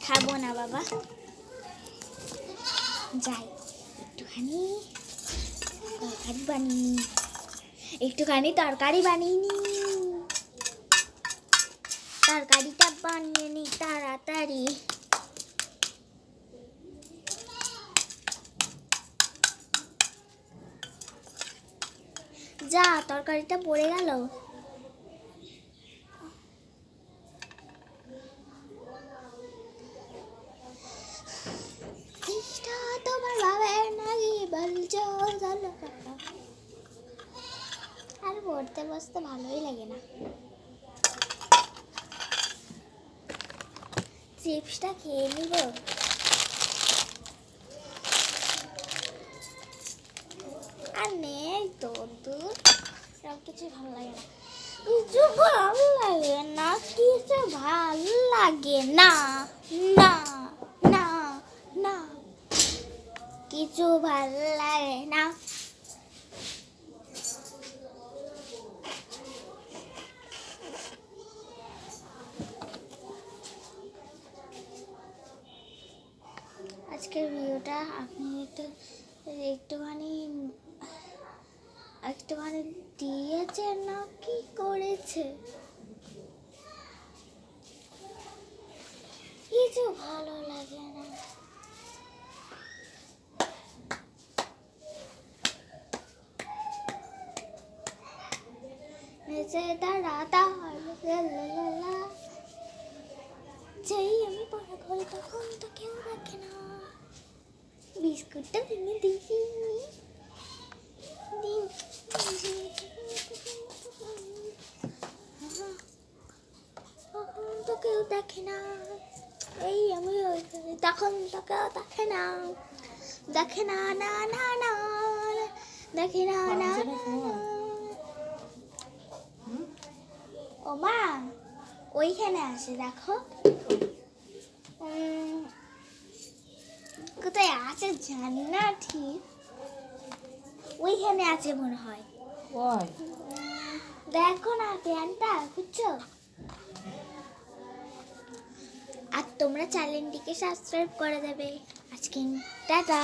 খাবো না বাবা, যাই একটুখানি তরকারি বানিয়ে নি, তরকারিটা বানিয়ে নি তাড়াতাড়ি। যা, তরকারিটা পড়ে গেল। তোমার বাবার নাকি বলছো, আর পড়তে বসতে ভালোই লাগে না। চিপসটা খেয়ে নিব। আর নেই তো দূর, সব কিছু ভালো লাগে না, কিছু ভালো লাগে না, কিছু ভালো লাগে না, না না না, কিছু ভালো লাগে না। আজকের ভিডিওটা আপনি একটুখানি দিয়েছে না কি করেছে, কিছু ভালো লাগে না। যেই আমি পড়া করি তখন তো কেউ রাখে না, বিস্কুটটা ভেঙে দিয়েছি, তখন তো কেউ দেখে না, এই আমি তখন তো কেউ দেখে না, দেখে না, না না না, দেখে না, না না। ও মা, ওইখানে আসে দেখো, কোথায় আছে জানি না, ঠিক ওইখানে আছে মনে হয়, দেখো না ফ্যানটা, বুঝছো? আর তোমরা চ্যানেলটিকে সাবস্ক্রাইব করে দেবে। আজকে টাটা।